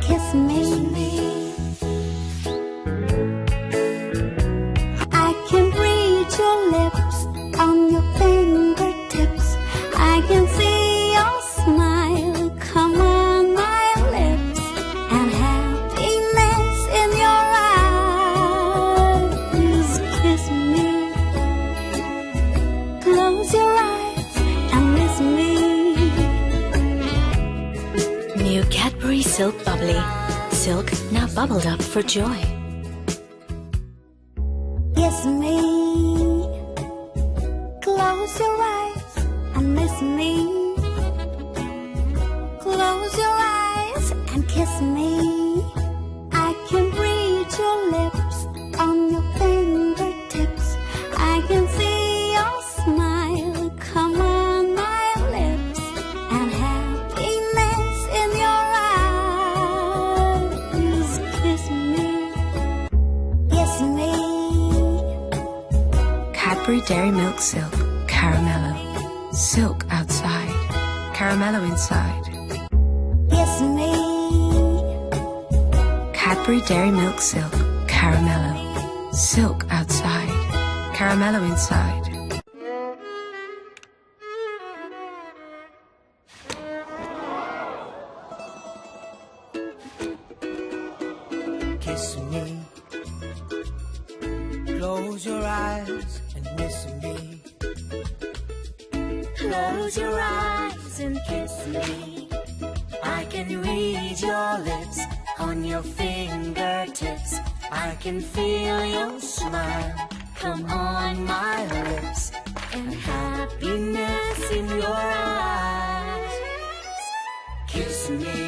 kiss me. I can read your lips on your fingertips. I can see your smile come on my lips, and happiness in your eyes. Kiss me. Close your eyes and miss me. New Cadbury Silk Bubbly. Silk now bubbled up for joy. Kiss me. Close your eyes and miss me. Close your eyes and kiss me. I can read your lips on your fingertips. I can see your smile come on my lips, and happiness in your eyes. Kiss me. Kiss me. Cadbury Dairy Milk Silk. Caramello. Silk outside. Caramello inside. Kiss me. Cadbury Dairy Milk Silk. Caramello. Silk outside. Caramello inside. Kiss me. Close your eyes and miss me. Close your eyes and kiss me. I can read your lips on your fingertips. I can feel your smile come on my lips, and happiness in your eyes. Kiss me.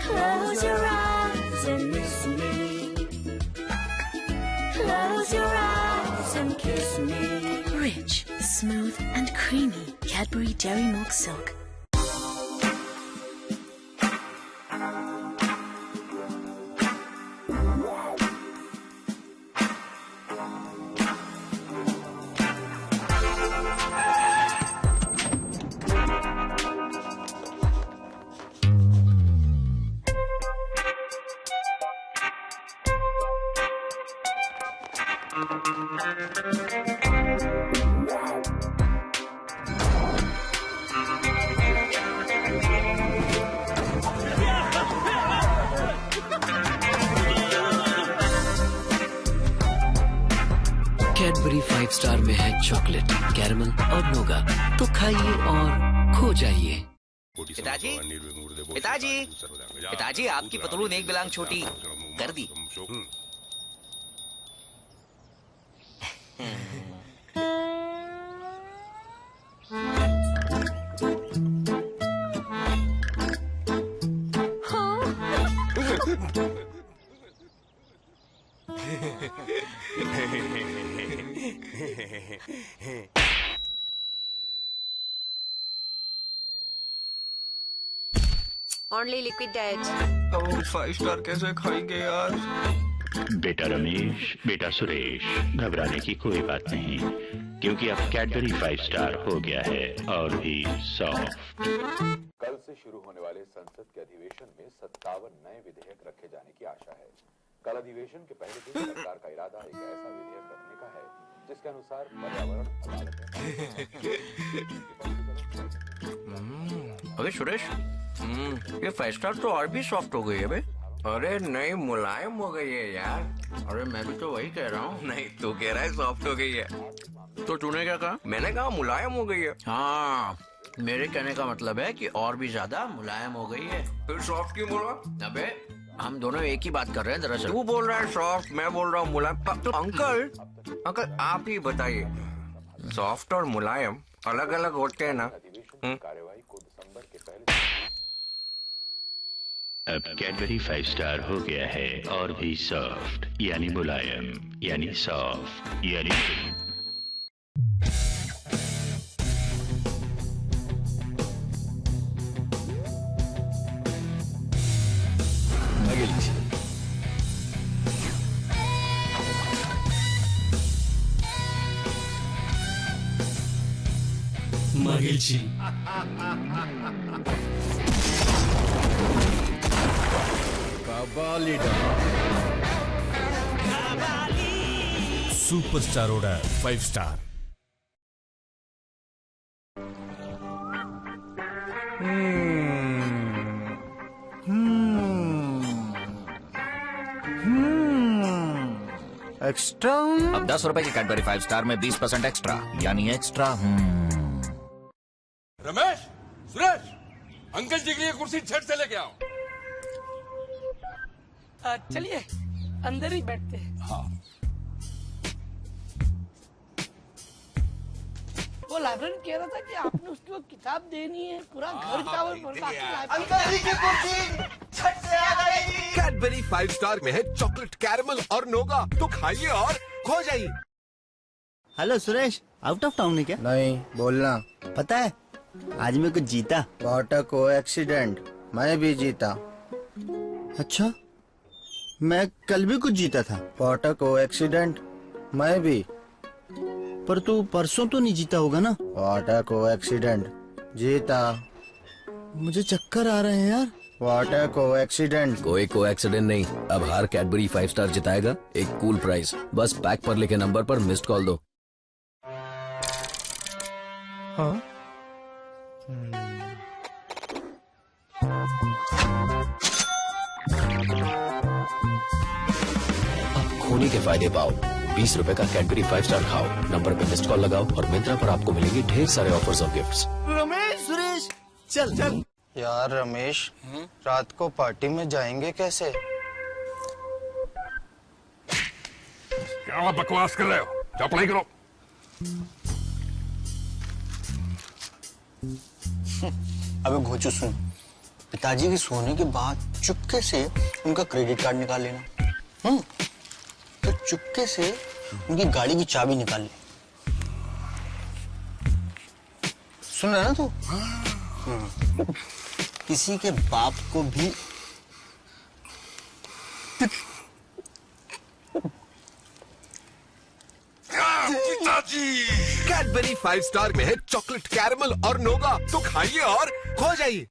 Close your eyes and miss me. Close your eyes and kiss me. Rich, smooth and creamy Cadbury Dairy Milk Silk. Cadbury 5 star में है chocolate, caramel और नोगा, तो खाइए और खो जाइए। पिताजी, पिताजी, पिताजी, आपकी पतलून एक बिलांग छोटी कर दी। Only liquid diet. अब 5 स्टार कैसे खाएंगे यार? बेटा रमेश, बेटा सुरेश, घबराने की कोई बात नहीं, क्योंकि अब कैडबरी 5 स्टार हो गया है और भी सॉफ्ट। कल से शुरू होने वाले संसद के अधिवेशन में 57 नए विधेयक रखे जाने की आशा है। कल अधिवेशन के पहले दिन सरकार का इरादा एक ऐसा विधेयक रखने का है जिसके अनुसार पर्यावरण अरे सुरेश, ये 5 स्टार तो और भी सॉफ्ट हो गई है बे। अरे नहीं, मुलायम हो गई है यार। अरे मैं भी तो वही कह रहा हूँ। नहीं, तू कह रहा है सॉफ्ट हो गई है, तो तूने क्या कहा? मैंने कहा मुलायम हो गई है। हाँ, मेरे कहने का मतलब है कि और भी ज्यादा मुलायम हो गई है। फिर सॉफ्ट क्यों बोला? अबे हम दोनों एक ही बात कर रहे हैं दरअसल। तू बोल रहा है सॉफ्ट, मैं बोल रहा हूँ मुलायम। तो अंकल आप ही बताइए, सॉफ्ट और मुलायम अलग अलग होते हैं ना? अब कैडबरी 5 स्टार हो गया है और भी सॉफ्ट, यानी मुलायम, यानी सॉफ्ट, यानी Magelci. Superstar order 5 star. Extra. अब 10 रुपए की कैडबरी 5 स्टार में 20% एक्स्ट्रा, यानी एक्स्ट्रा। रमेश, सुरेश, अंकल जी के लिए कुर्सी झट से लेके आओ। चलिए अंदर ही बैठते हैं। हाँ। वो लाइब्रेरियन कह रहा था कि आपने उसको किताब देनी है, पूरा घर चावल अंकल जी की कुर्सी झट से आ गई। कैडबरी 5 स्टार में है चॉकलेट, कैरमल और नोगा, तो खाइए और खो जाइए। Hello Suresh, out of town है क्या? नहीं, बोलना। पता है आज मैं कुछ जीता। व्हाट अ कोएक्सीडेंट, मैं भी जीता। अच्छा, मैं कल भी कुछ जीता था। व्हाट अ कोएक्सीडेंट, मैं भी। पर तू परसों तो नहीं जीता होगा ना? व्हाट अ कोएक्सीडेंट, जीता। मुझे चक्कर आ रहे हैं यार। What a coincidence. कोई कोएक्सीडेंट नहीं, अब हर कैडबरी 5 स्टार जिताएगा एक कूल प्राइज। बस पैक पर लिखे नंबर पर मिस्ड कॉल दो। हाँ? खोने के फायदे पाओ, 20 रुपए का कैडबरी 5 स्टार खाओ, नंबर पे मिस्ड कॉल लगाओ और मिंत्रा पर आपको मिलेंगे ढेर सारे ऑफर्स और गिफ्ट्स। रमेश, सुरेश, चल चल। यार रमेश, रात को पार्टी में जाएंगे कैसे? क्या बकवास कर रहे हो? जाओ पढ़ाई करो। अबे घोचू सुन, पिताजी के सोने के बाद चुपके से उनका क्रेडिट कार्ड निकाल लेना। तो चुपके से उनकी गाड़ी की चाबी निकाल ले। सुन रहा ना तू? किसी के बाप को भी पिताजी, कैडबरी 5 स्टार में है चॉकलेट, कैरमल और नोगा, तो खाइए और खो जाइए।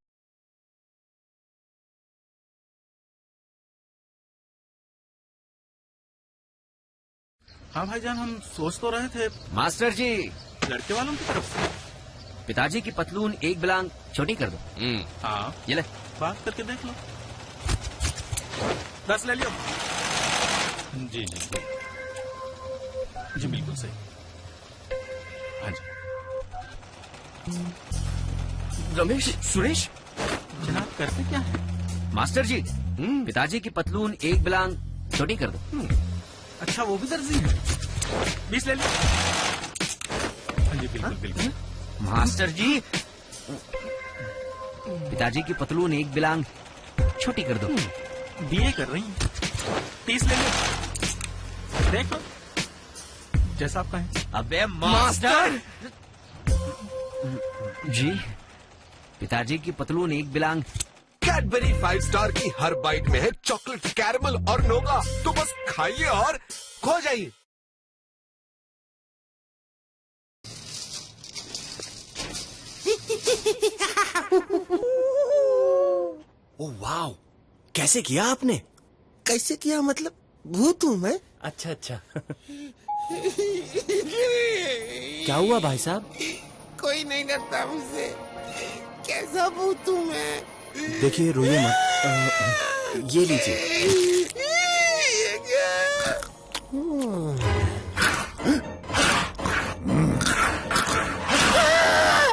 हाँ भाईजान, हम सोच तो रहे थे। मास्टर जी, लड़के वालों की तरफ से पिताजी की पतलून एक बिलांग छोटी कर दो। हाँ, ये ले, बात करके देख लो। 10 ले लियो। जी जी जी, बिल्कुल सही। हाँ जी। रमेश, सुरेश, जनाब करते क्या है? मास्टर जी, पिताजी की पतलून एक बिलांग छोटी कर दो। अच्छा, वो भी दर्जी है। 20 ले लियो। हाँ जी, बिल्कुल बिल्कुल। मास्टर जी, पिताजी की पतलून एक बिलांग छोटी कर दो। बीए कर रही हैं। 30 ले लो। देख लो, जैसा आप कहें। अबे मास्टर जी, पिताजी की पतलून एक बिलांग। कैडबरी 5 स्टार की हर बाइट में है चॉकलेट, कैरमल और नोगा, तो बस खाइए और खो जाइए। ओ वाह, कैसे किया आपने? कैसे किया मतलब? भूत हूँ मैं। अच्छा अच्छा। क्या हुआ भाई साहब? कोई नहीं डरता मुझसे। कैसा भूत हूँ मैं? देखिए, रोइए मत। ये लीजिए।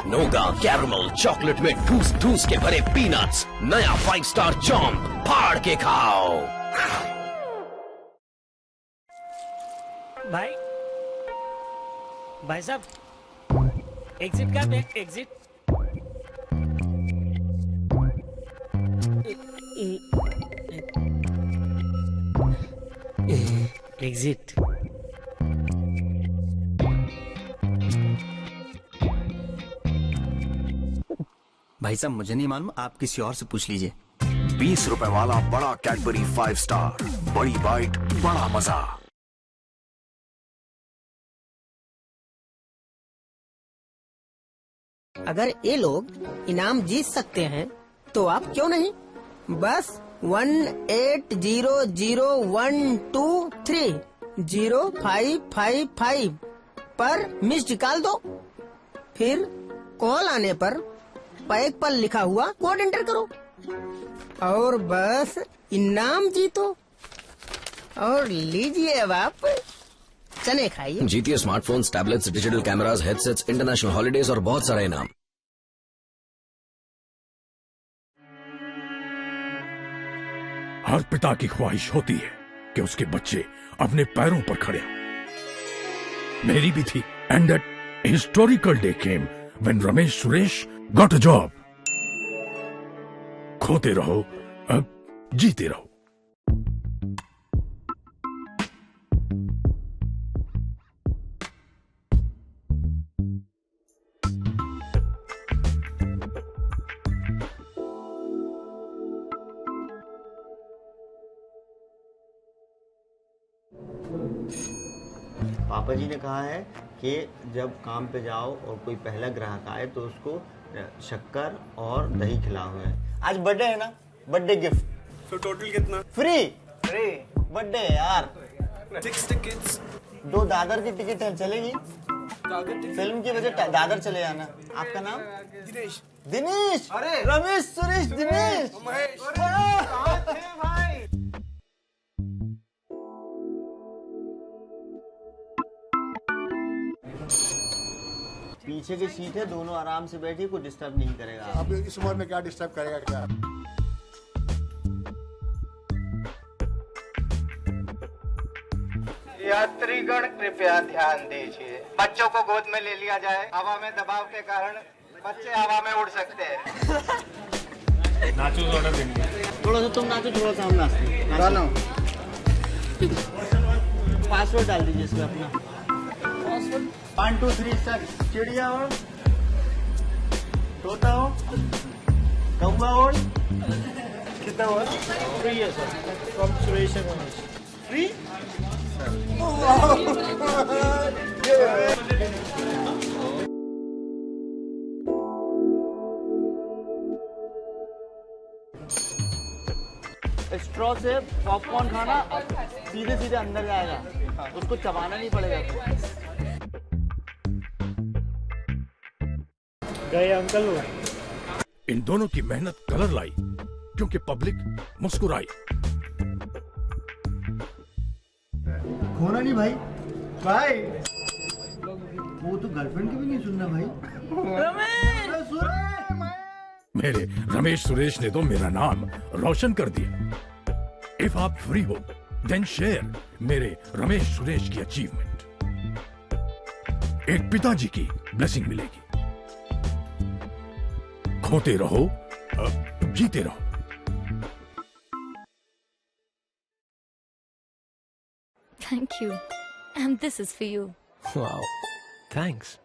नोगा कैरमल चॉकलेट में ठूस ठूस के भरे पीनट्स, नया 5 स्टार चॉम्प, फाड़ के खाओ। भाई साहब, एग्जिट का बैग, एग्जिट। एग्जिट। भाई साहब, मुझे नहीं मालूम, आप किसी और से पूछ लीजिए। 20 रुपए वाला बड़ा कैडबरी 5 स्टार, बड़ी बाइट, बड़ा मजा। अगर ये लोग इनाम जीत सकते हैं तो आप क्यों नहीं? बस 18001230555 पर मिस्ड कॉल दो, फिर कॉल आने पर पैक पर लिखा हुआ कोड एंटर करो और बस इनाम जीतो। और लीजिए अब आप चने खाइए। जीतिए smartphones, tablets, digital cameras, headsets, international holidays और बहुत सारा इनाम। हर पिता की ख्वाहिश होती है कि उसके बच्चे अपने पैरों पर खड़े हों। मेरी भी थी। And that historical day came when Ramesh Suresh got a job. खोते रहो, अब जीते रहो। पापा जी ने कहा है कि जब काम पे जाओ और कोई पहला ग्राहक आए तो उसको शक्कर और दही खिलाओ है। आज बर्थडे है ना, बर्थडे गिफ्ट। तो टोटल कितना? फ्री बर्थडे यार। 6 टिकट्स। 2 दादर की टिकट है, चलेगी? फिल्म की वजह दादर चले जाना। आपका नाम? दिनेश। दिनेश? अरे रमेश सुरेश दिनेश। भाई पीछे की सीट है, दोनों आराम से बैठिए, कोई डिस्टर्ब नहीं करेगा। अब इस उम्र में क्या डिस्टर्ब करेगा क्या? यात्रीगण कृपया ध्यान दीजिए, बच्चों को गोद में ले लिया जाए। हवा में दबाव के कारण बच्चे हवा में उड़ सकते हैं। नाचो ऑर्डर देंगे। थोड़ा सा तुम नाचो, थोड़ा सा हम नाचते। पासवर्ड डाल दीजिए इसमें अपना। 1 2 3 स्टार्ट। चिड़िया हो, तोता हो, कौवा हो, कितना हो? 3 है sir, from Suresh and Ramesh. 3 straw से पॉपकॉर्न खाना सीधे सीधे अंदर जाएगा, उसको चबाना नहीं पड़ेगा। गए अंकल वो। इन दोनों की मेहनत कलर लाई क्योंकि पब्लिक मुस्कुराई। खोना नहीं भाई। भाई वो तो गर्लफ्रेंड की भी नहीं सुनना भाई। मेरे रमेश सुरेश ने तो मेरा नाम रोशन कर दिया। इफ आप फ्री हो देन शेयर मेरे रमेश सुरेश की अचीवमेंट। एक पिताजी की ब्लेसिंग मिलेगी। खोते रहो, जीते रहो। Thank you. And this is for you. Wow. Thanks.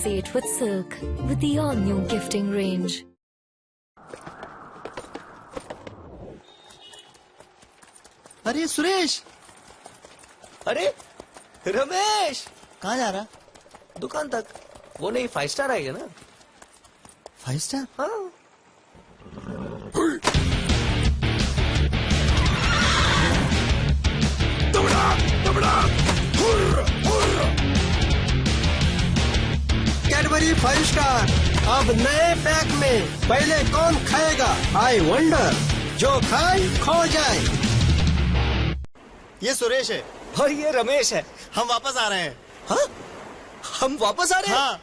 Say it with Silk, with the all-new gifting range. अरे सुरेश, अरे रमेश, कहाँ जा रहा? दुकान तक। वो नहीं 5 स्टार आएगा ना? 5 स्टार? हाँ। कैडबरी 5 स्टार अब नए पैक में। पहले कौन खाएगा? I wonder. जो खाए खो जाए। ये सुरेश है और ये रमेश है। हम वापस आ रहे हैं। हाँ? हम वापस आ रहे हैं? हाँ।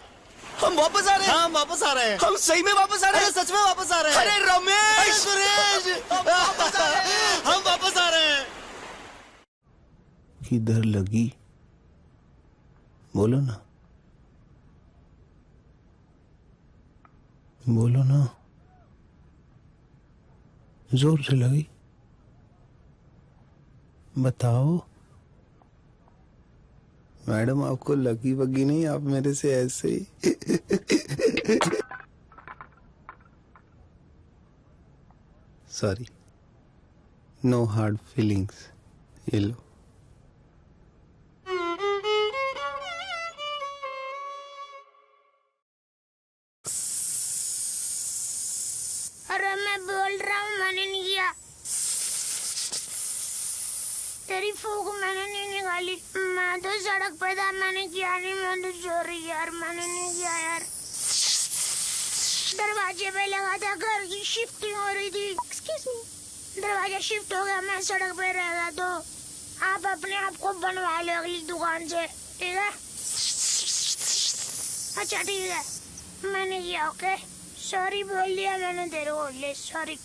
हम वापस आ रहे हैं? हाँ, हम वापस आ रहे हैं। हम सही में वापस आ रहे हैं? अरे सच में वापस आ रहे हैं। अरे रमेश! अरे सुरेश! हम वापस आ रहे हैं। हम वापस आ रहे हैं। किधर लगी? बोलो ना, बोलो ना। जोर से लगी, बताओ। मैडम आपको लगी वगी नहीं, आप मेरे से ऐसे ही। Sorry, no hard feelings. ये लो। अरे मैं बोल रहा हूँ, मैंने नहीं किया। तेरी फूक मैंने नहीं निकाली। मैं तो सड़क पे था, मैंने किया नहीं। मैं तो सॉरी यार, मैंने नहीं किया यार। दरवाजे पे लगा था, घर की शिफ्टिंग हो रही थी। एक्सक्यूज मी, दरवाजा शिफ्ट हो गया, मैं सड़क पे रह गया, तो आप अपने आप को बनवा लो अगली दुकान से, ठीक है? अच्छा ठीक है, मैंने किया। ओके, सॉरी बोल दिया मैंने तेरे को, ले सॉरी।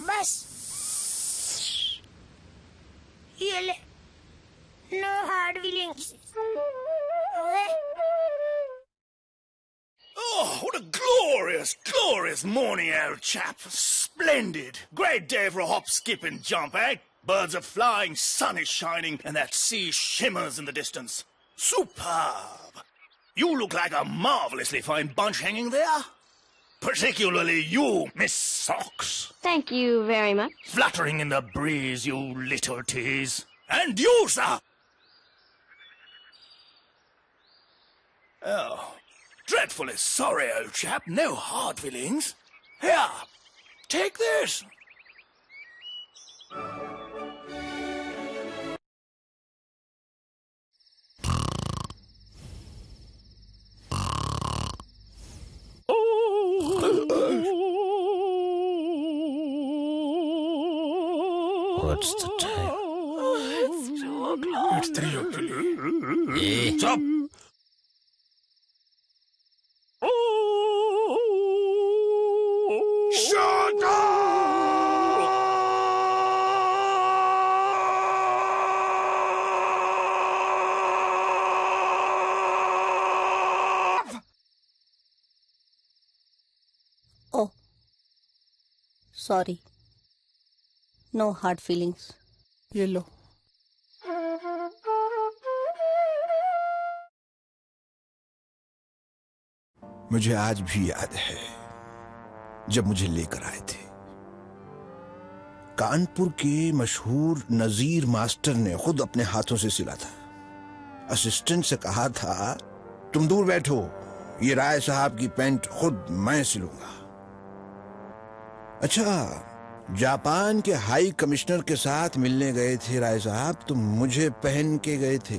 बस ये ले, no hard feelings. Okay? Oh, what a glorious, glorious morning, old chap. Splendid. Great day for a hop, skip and jump, eh? Birds are flying, sun is shining, and that sea shimmers in the distance. Superb. You look like a marvelously fine bunch hanging there. Particularly you, Miss Socks. Thank you very much. Fluttering in the breeze, you little tease. And you, sir. Oh. Dreadfully sorry, old chap. No hard feelings. Here, take this. What's the time? It's 2 o'clock. It's 3 o'clock. Hey, stop. Shut up! Oh, sorry. No hard feelings. ये लो। मुझे आज भी याद है जब मुझे लेकर आए थे। कानपुर के मशहूर नजीर मास्टर ने खुद अपने हाथों से सिला था। असिस्टेंट से कहा था, तुम दूर बैठो, ये राय साहब की पैंट खुद मैं सिलूंगा। अच्छा, जापान के हाई कमिश्नर के साथ मिलने गए थे राय साहब, तो मुझे पहन के गए थे।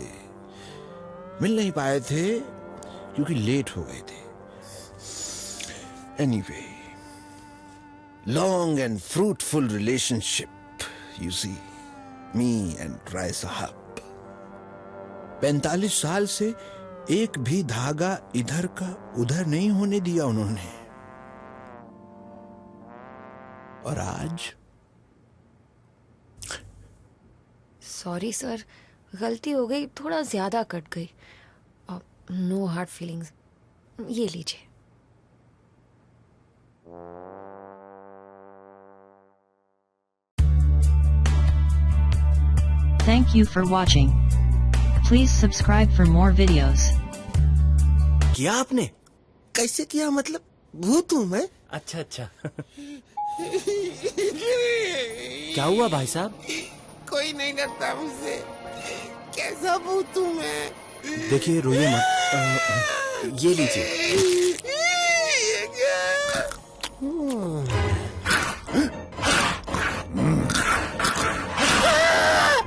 मिल नहीं पाए थे क्योंकि लेट हो गए थे। Anyway, long and fruitful relationship, you see, me and Rai Sahab. 45 साल से एक भी धागा इधर का उधर नहीं होने दिया उन्होंने। और आज? सॉरी सर, गलती हो गई, थोड़ा ज्यादा कट गई। नो हार्ड फीलिंग्स, ये लीजिए। Thank you for watching. Please subscribe for more videos. किया आपने? कैसे किया? मतलब भूत हूँ मैं? अच्छा अच्छा। क्या हुआ भाई साहब? कोई नहीं डरता मुझसे। कैसा भूत हूँ मैं? देखिए, रोइए मत। ये लीजिए।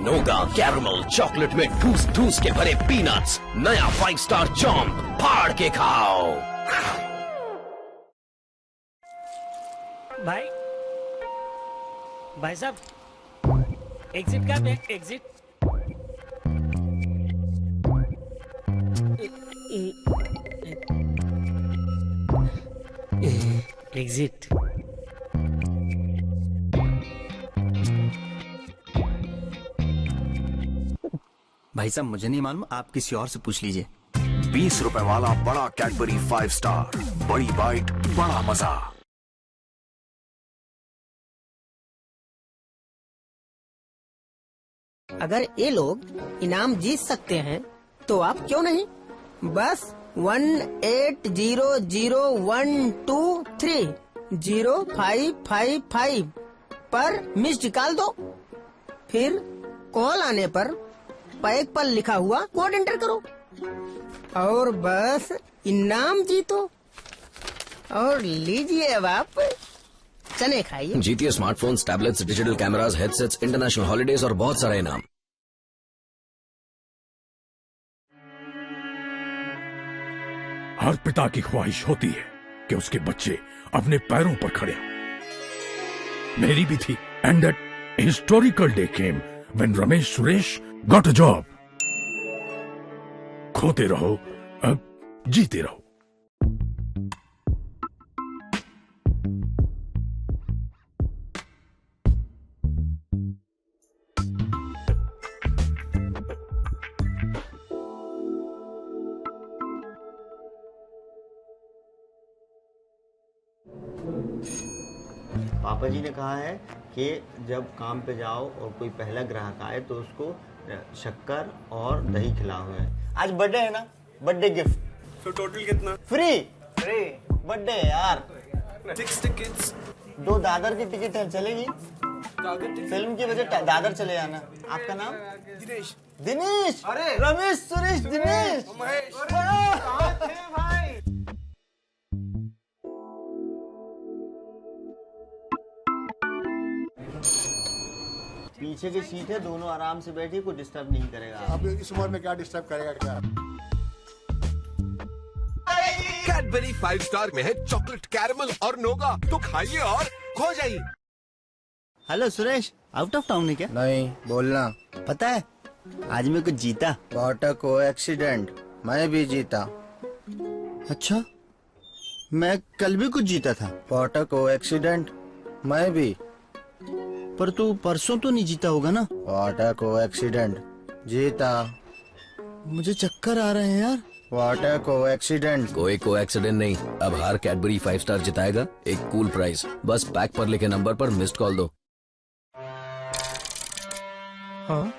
नोगा कैरमल चॉकलेट में ठूस ठूस के भरे पीनट्स, नया 5 स्टार चॉम्प, फाड़ के खाओ। भाई साहब, एग्जिट का है? एग्जिट। एग्जिट। भाई साहब, मुझे नहीं मालूम, आप किसी और से पूछ लीजिए। 20 रुपए वाला बड़ा कैडबरी 5 स्टार, बड़ी बाइट, बड़ा मजा। अगर ये लोग इनाम जीत सकते हैं तो आप क्यों नहीं? बस 180012305555 पर मिस्ड कॉल दो, फिर कॉल आने पर पैक पर लिखा हुआ कोड एंटर करो और बस इनाम जीतो। और लीजिए अब आप चने खाइए। जीतिए smartphones, tablets, digital cameras, headsets, international holidays और बहुत सारा इनाम। हर पिता की ख्वाहिश होती है कि उसके बच्चे अपने पैरों पर खड़े हों। मेरी भी थी। And that historical day came when Ramesh Suresh got a job. खोते रहो, अब जीते रहो। पापा जी ने कहा है कि जब काम पे जाओ और कोई पहला ग्राहक आए तो उसको शक्कर और दही खिलाओ है। आज बर्थडे है ना, बर्थडे गिफ्ट। तो टोटल कितना? फ्री बर्थडे है यार। 6 टिकट्स। 2 दादर की टिकट है, चलेगी? फिल्म की वजह दादर चले जाना। आपका नाम? दिनेश। दिनेश? अरे रमेश सुरेश दिनेश। भाई पीछे की सीट है, दोनों आराम से बैठिए, कोई डिस्टर्ब नहीं करेगा। अब इस उम्र में क्या डिस्टर्ब करेगा क्या? कैडबरी 5 स्टार में है चॉकलेट, कैरमल और नोगा, तो खाइए और खो जाइए। Hello Suresh, out of town है क्या? नहीं, बोलना। पता है आज मैं कुछ जीता। व्हाट अ कोएक्सीडेंट, मैं भी जीता। अच्छा, मैं कल भी कुछ जीता था। व्हाट अ कोएक्सीडेंट, मैं भी। पर तू परसों तो नहीं जीता होगा ना? व्हाट अ कोएक्सीडेंट, जीता। मुझे चक्कर आ रहे हैं यार। What a coincidence. कोई कोएक्सीडेंट नहीं। अब हर कैडबरी 5 स्टार जिताएगा एक कूल प्राइज। बस पैक पर लिखे नंबर पर मिस्ड कॉल दो। हाँ?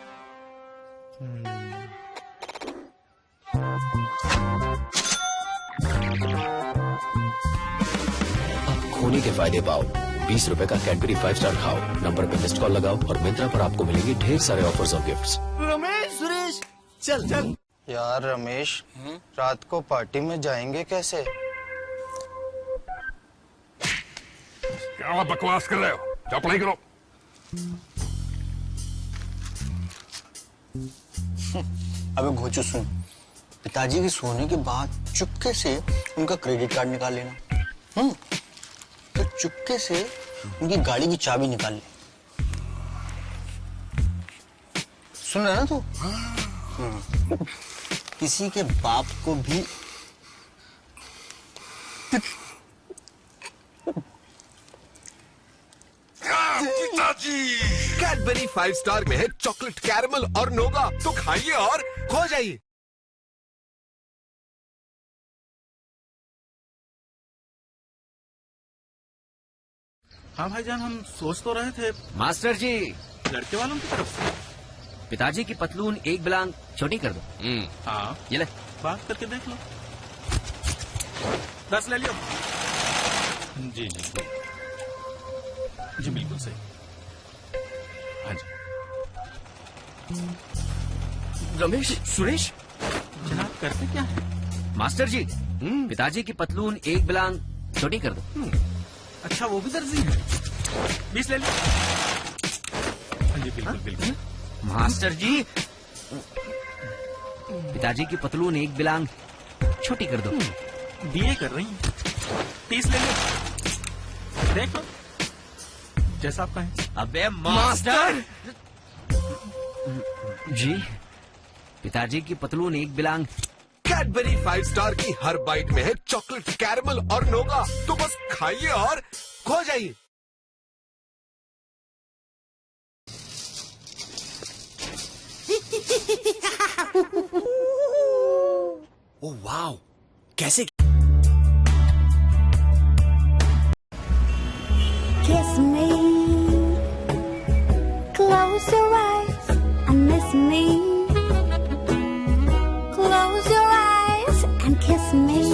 खोने के फायदे पाओ। 20 रुपए का कैडबरी 5 स्टार खाओ। नंबर पे मिस्ड कॉल लगाओ और मिंत्रा पर आपको मिलेंगे ढेर सारे ऑफर्स और गिफ्ट्स। रमेश सुरेश चल चल। यार रमेश, रात को पार्टी में जाएंगे कैसे? क्या बकवास कर रहे हो? जाओ पढ़ाई करो। अबे घोचू सुन, पिताजी के सोने के बाद चुपके से उनका क्रेडिट कार्ड निकाल लेना। तो चुपके से उनकी गाड़ी की चाबी निकाल ले। सुन रहा ना तू? किसी के बाप को भी पिताजी। कैडबरी 5 स्टार में है चॉकलेट, कैरमल और नोगा, तो खाइए और खो जाइए। हाँ भाईजान, हम सोच तो रहे थे। मास्टर जी, लड़के वालों की तरफ से पिताजी की पतलून एक बिलांग छोटी कर दो। हाँ, ये ले। बात करके देख लो। 10 ले लियो। जी जी जी, बिल्कुल सही। हाँ जी। रमेश सुरेश, जनाब करते क्या है? मास्टर जी, पिताजी की पतलून एक बिलांग छोटी कर दो। अच्छा, वो भी दर्जी है। 20 ले लियो। हाँ जी, बिल्कुल बिल्कुल। मास्टर जी, पिताजी की पतलून एक बिलांग छोटी कर दो। दिए कर रही हैं। 30 ले लो। देख लो जैसा आप कहें। अबे मास्टर जी, पिताजी की पतलून एक बिलांग। कैडबरी 5 स्टार की हर बाइट में है चॉकलेट, कैरमल और नोगा, तो बस खाइए और खो जाइए। ओह वाओ, कैसे? Kiss me, close your eyes and miss me. Close your eyes and kiss me.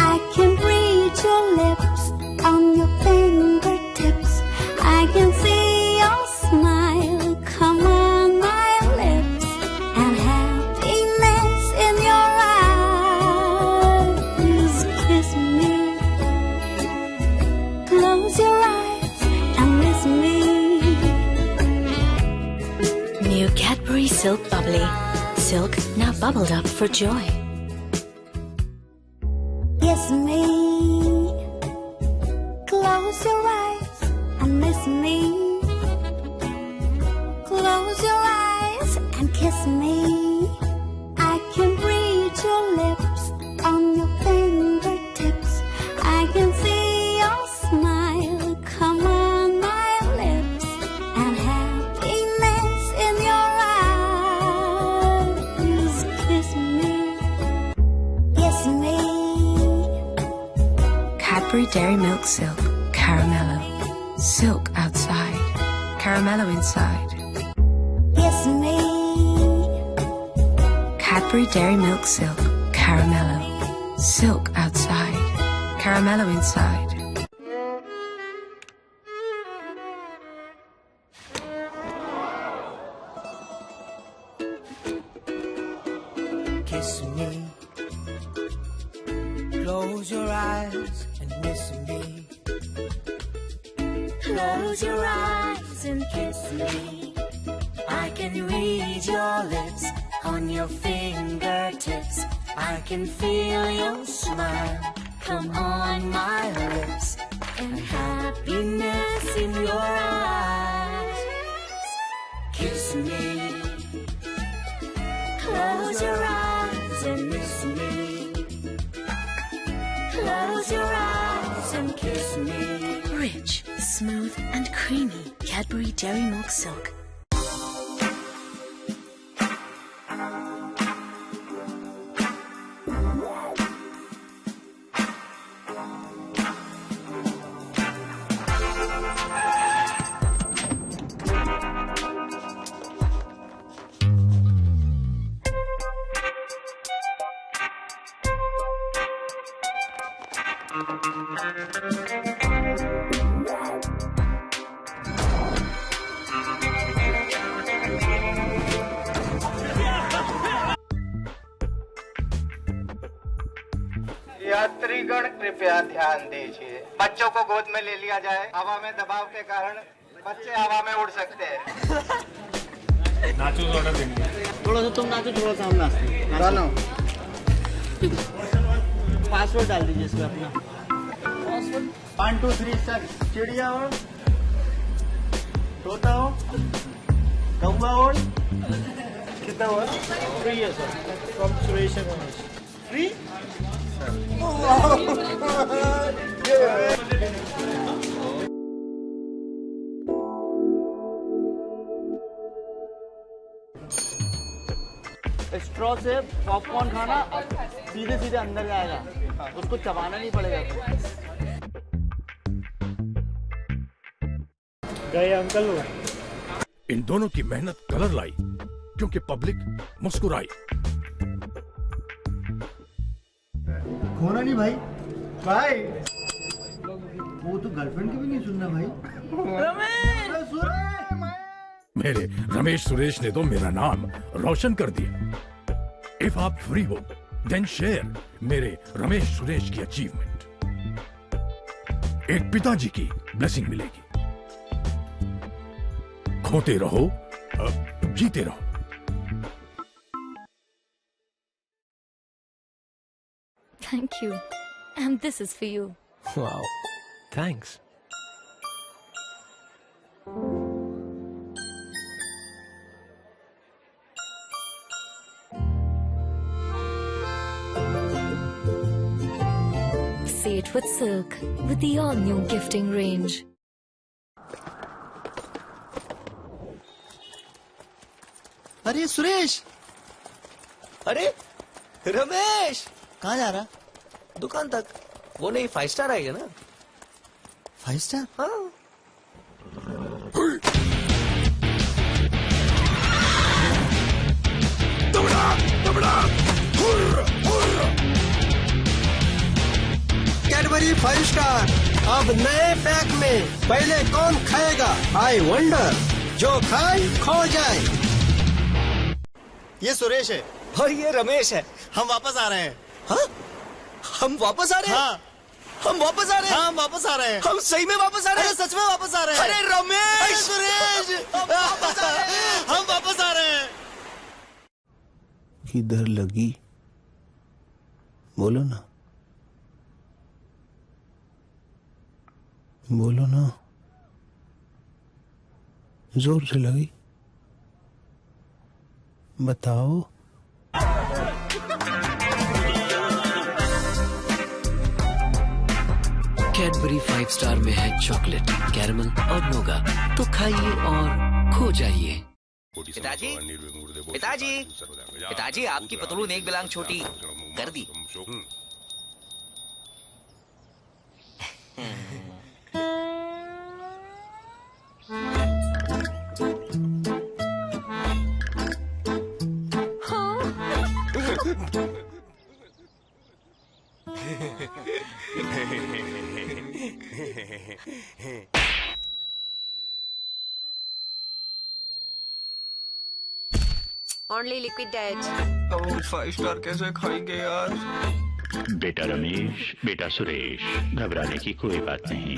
I can read your lips on your fingertips. I Silk Bubbly. Silk now bubbled up for joy. Kiss me. Close your eyes and miss me. Close your eyes and kiss me. I can read your lips on your fingertips. I can see your smile come on my lips, and happiness in your eyes. Kiss me. Kiss me. Cadbury Dairy Milk Silk. Caramello. Silk outside. Caramello inside. Kiss me. Cadbury Dairy Milk Silk. Caramello. Silk outside. Caramello inside. Kiss me. Close your eyes and miss me. Close your eyes and kiss me. I can read your lips on your fingertips. I can feel your smile come on my lips, and happiness in your eyes. Kiss me. Close your eyes and miss me. Close your eyes and kiss me. Rich, smooth, and creamy Cadbury Dairy Milk Silk. यात्रीगण कृपया ध्यान दीजिए। बच्चों को गोद में ले लिया जाए। हवा में दबाव के कारण बच्चे हवा में उड़ सकते हैं। नाचो ऑर्डर देंगे। थोड़ा सा तुम नाचो, थोड़ा सा हम नाचते हैं। गाना पासवर्ड डाल दीजिए इसमें अपना। Password 1 2 3 start. चिड़िया हो, तोता हो, कौवा हो। कितना हुआ? 3 है सर। फ्रॉम सुरेश है। 3 स्ट्रॉ से पॉपकॉर्न खाना सीधे सीधे अंदर जाएगा, उसको चबाना नहीं पड़ेगा। गए अंकल। इन दोनों की मेहनत कलर लाई, क्योंकि पब्लिक मुस्कुराई। खोना नहीं भाई। भाई वो तो गर्लफ्रेंड की भी नहीं सुनना भाई। मेरे रमेश सुरेश ने तो मेरा नाम रोशन कर दिया। इफ आप फ्री हो देन शेयर मेरे रमेश सुरेश की अचीवमेंट। एक पिताजी की ब्लेसिंग मिलेगी। खोते रहो, जीते रहो। Thank you. And this is for you. Wow. Thanks. Say it with Silk, with the all-new gifting range. अरे सुरेश, अरे रमेश, कहाँ जा रहा? दुकान तक। वो नहीं 5 स्टार आएगा ना। 5 स्टार? हाँ। कैडबरी 5 स्टार अब नए पैक में। पहले कौन खाएगा आई वंडर, जो खाए खो जाए। ये सुरेश है और ये रमेश है। हम वापस आ रहे हैं। हाँ? हम वापस आ रहे हैं? हाँ। हम वापस आ रहे हैं? हाँ, हम वापस आ रहे हैं। हम सही में वापस आ रहे हैं? सच में वापस आ रहे हैं। अरे रमेश! सुरेश, हम वापस आ रहे हैं। किधर लगी? बोलो ना, बोलो ना, जोर से लगी, बताओ। कैडबरी 5 स्टार में है चॉकलेट, कैरमल और नोगा, तो खाइए और खो जाइए। पिताजी, पिताजी, पिताजी, आपकी पतलून एक बिलांग छोटी कर दी। Only liquid diet. 5 स्टार कैसे खाएंगे यार? बेटा रमेश, बेटा सुरेश, घबराने की कोई बात नहीं,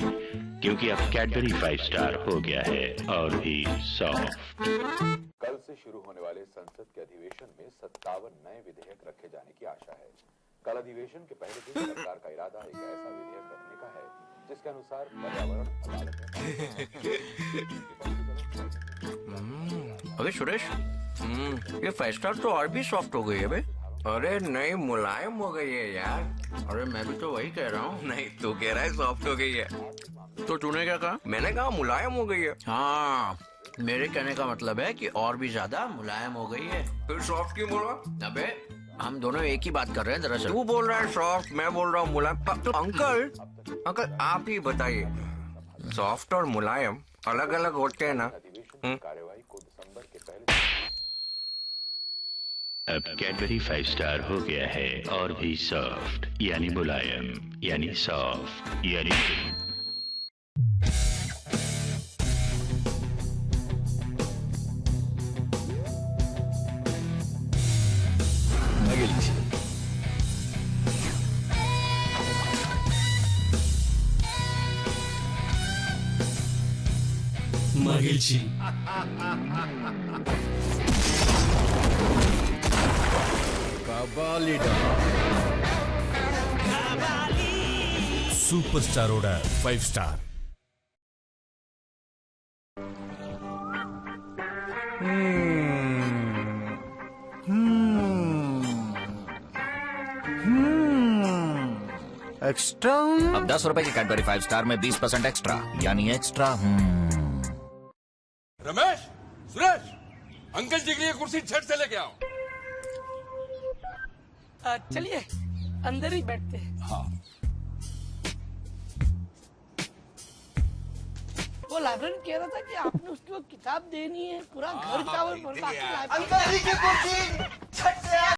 क्योंकि अब कैडबरी 5 स्टार हो गया है और भी सॉफ्ट। कल से शुरू होने वाले संसद के अधिवेशन में 57 नए विधेयक रखे जाने की आशा है। कल अधिवेशन के पहले दिन सरकार का इरादा एक ऐसा विधेयक रखने का है जिसके अनुसार पर्यावरण अबे सुरेश, ये 5 स्टार तो और भी सॉफ्ट हो गई है बे। अरे नहीं, मुलायम हो गई है यार। अरे मैं भी तो वही कह रहा हूँ। नहीं, तू कह रहा है सॉफ्ट हो गई है, तो तूने क्या कहा? मैंने कहा मुलायम हो गई है। हाँ, मेरे कहने का मतलब है कि और भी ज्यादा मुलायम हो गई है। फिर सॉफ्ट क्यों बोला? अबे हम दोनों एक ही बात कर रहे हैं दरअसल। तू बोल रहा है सॉफ्ट, मैं बोल रहा हूँ मुलायम। तो अंकल, अंकल आप ही बताइए, सॉफ्ट और मुलायम अलग अलग होते हैं ना? अब कैडबरी 5 स्टार हो गया है और भी सॉफ्ट, यानी मुलायम, यानी सॉफ्ट, यानी मागिलची सुपरस्टार ऑर्डर 5 स्टार। एक्स्ट्रा। अब 10 रुपए की कैडबरी 5 स्टार में 20% एक्स्ट्रा, यानी एक्स्ट्रा। रमेश, सुरेश, अंकल जी के लिए कुर्सी झट से लेके आओ। चलिए अंदर ही बैठते हैं। हाँ। वो लाइब्रेरियन कह रहा था कि आपने उसको किताब देनी है, पूरा घर किताब। अंकल जी की कुर्सी झट से